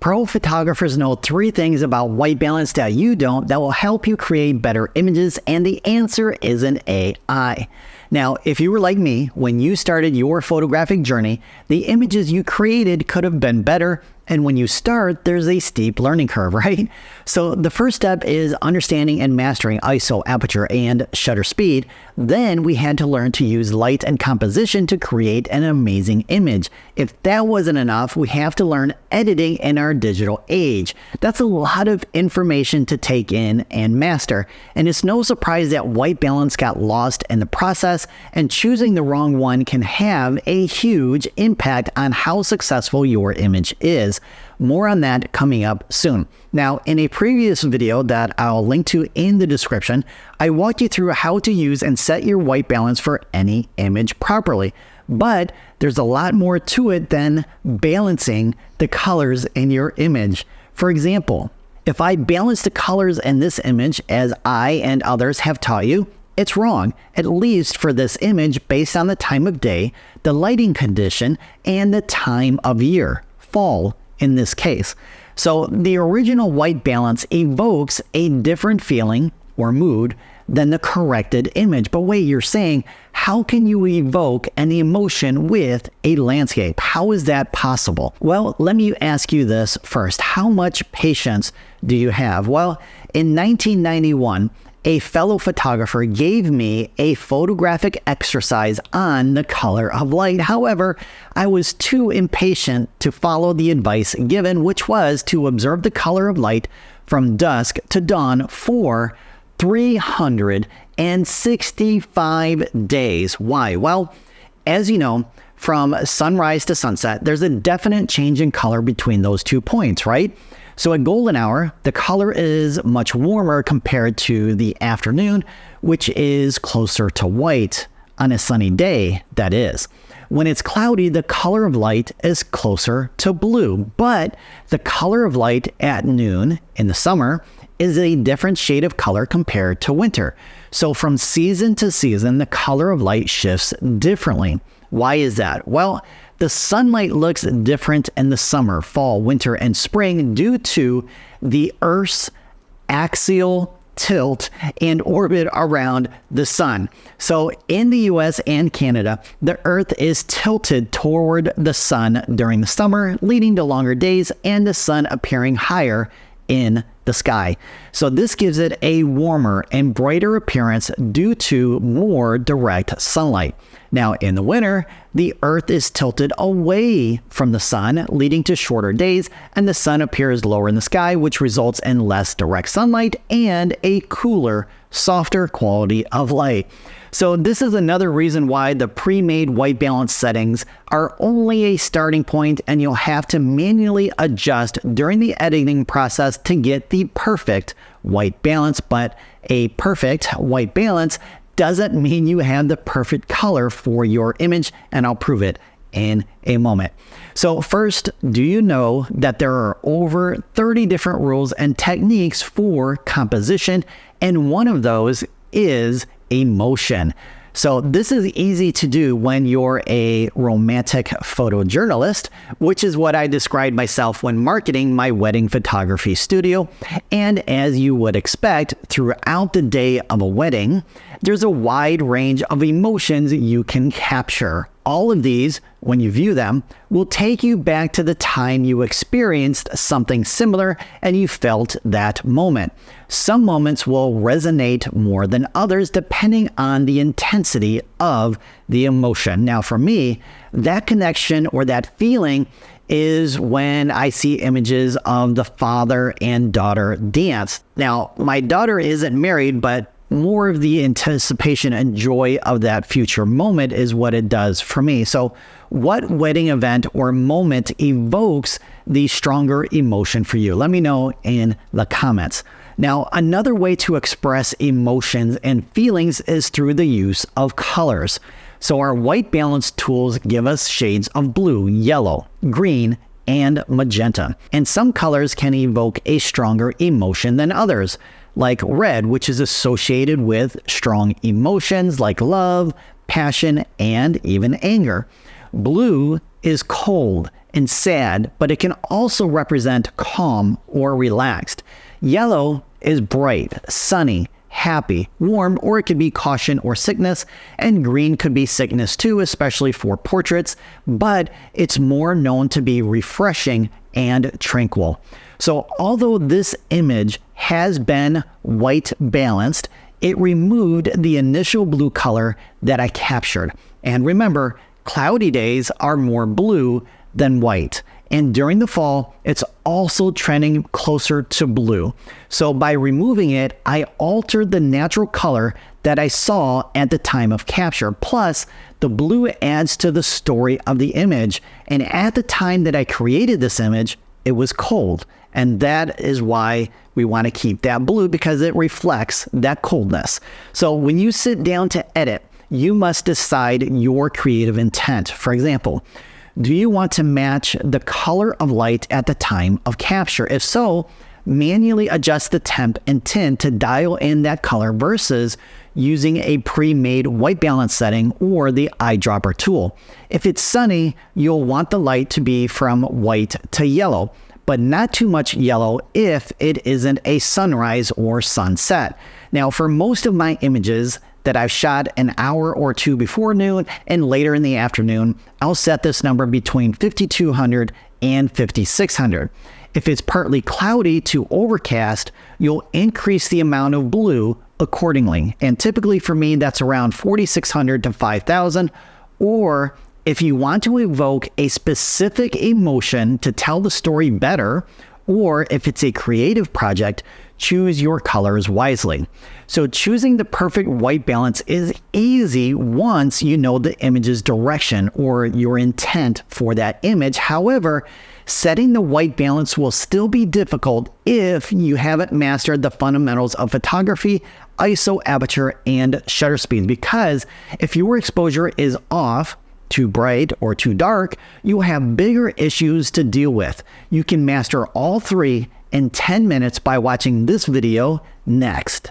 Pro photographers know 3 things about white balance that you don't that will help you create better images, and the answer isn't AI. Now, if you were like me, when you started your photographic journey, the images you created could have been better, and when you start, there's a steep learning curve, right? So the first step is understanding and mastering ISO, aperture, and shutter speed. Then we had to learn to use light and composition to create an amazing image. If that wasn't enough, we have to learn editing in our digital age. That's a lot of information to take in and master, and it's no surprise that white balance got lost in the process, and choosing the wrong one can have a huge impact on how successful your image is. More on that coming up soon. Now, in a previous video that I'll link to in the description, I walked you through how to use and set your white balance for any image properly. But there's a lot more to it than balancing the colors in your image. For example, if I balance the colors in this image as I and others have taught you, it's wrong, at least for this image, based on the time of day, the lighting condition, and the time of year, fall in this case. So the original white balance evokes a different feeling or mood than the corrected image. But wait, you're saying, how can you evoke an emotion with a landscape? How is that possible? Well, let me ask you this first. How much patience do you have? Well, in 1991, a fellow photographer gave me a photographic exercise on the color of light. However, I was too impatient to follow the advice given, which was to observe the color of light from dusk to dawn for 365 days. Why? Well, as you know, from sunrise to sunset, there's a definite change in color between those 2 points, right? So at golden hour, the color is much warmer compared to the afternoon, which is closer to white on a sunny day, that is. When it's cloudy, the color of light is closer to blue, but the color of light at noon in the summer is a different shade of color compared to winter. So from season to season, the color of light shifts differently. Why is that? Well, the sunlight looks different in the summer, fall, winter, and spring due to the Earth's axial tilt and orbit around the sun. So in the US and Canada, the Earth is tilted toward the sun during the summer, leading to longer days and the sun appearing higher in the sky. So this gives it a warmer and brighter appearance due to more direct sunlight. Now in the winter, the Earth is tilted away from the sun, leading to shorter days, and the sun appears lower in the sky, which results in less direct sunlight and a cooler, softer quality of light. So this is another reason why the pre-made white balance settings are only a starting point, and you'll have to manually adjust during the editing process to get the perfect white balance. But a perfect white balance doesn't mean you have the perfect color for your image, and I'll prove it in a moment. So first, do you know that there are over 30 different rules and techniques for composition, and one of those is emotion. So this is easy to do when you're a romantic photojournalist, which is what I described myself when marketing my wedding photography studio. And as you would expect, throughout the day of a wedding, there's a wide range of emotions you can capture. All of these, when you view them, will take you back to the time you experienced something similar and you felt that moment. Some moments will resonate more than others depending on the intensity of the emotion. Now for me, that connection or that feeling is when I see images of the father and daughter dance. Now, my daughter isn't married, but more of the anticipation and joy of that future moment is what it does for me. So what wedding event or moment evokes the stronger emotion for you? Let me know in the comments. Now, another way to express emotions and feelings is through the use of colors. So our white balance tools give us shades of blue, yellow, green, and magenta. And some colors can evoke a stronger emotion than others, like red, which is associated with strong emotions like love, passion, and even anger. Blue is cold and sad, but it can also represent calm or relaxed. Yellow is bright, sunny, happy, warm, or it could be caution or sickness, and green could be sickness too, especially for portraits, but it's more known to be refreshing and tranquil. So although this image has been white balanced, it removed the initial blue color that I captured. And remember, cloudy days are more blue than white. And during the fall, it's also trending closer to blue. So by removing it, I altered the natural color that I saw at the time of capture. Plus, the blue adds to the story of the image. And at the time that I created this image, it was cold. And that is why we want to keep that blue, because it reflects that coldness. So when you sit down to edit, you must decide your creative intent. For example, do you want to match the color of light at the time of capture? If so, manually adjust the temp and tint to dial in that color versus using a pre-made white balance setting or the eyedropper tool. If it's sunny, you'll want the light to be from white to yellow, but not too much yellow if it isn't a sunrise or sunset. Now, for most of my images that I've shot an hour or two before noon and later in the afternoon, I'll set this number between 5200 and 5600. If it's partly cloudy to overcast, you'll increase the amount of blue accordingly. And typically for me, that's around 4600 to 5000. Or if you want to evoke a specific emotion to tell the story better, or if it's a creative project, choose your colors wisely. So choosing the perfect white balance is easy once you know the image's direction or your intent for that image. However, setting the white balance will still be difficult if you haven't mastered the fundamentals of photography, ISO, aperture, and shutter speed, because if your exposure is off, too bright or too dark, you have bigger issues to deal with. You can master all three in 10 minutes by watching this video next.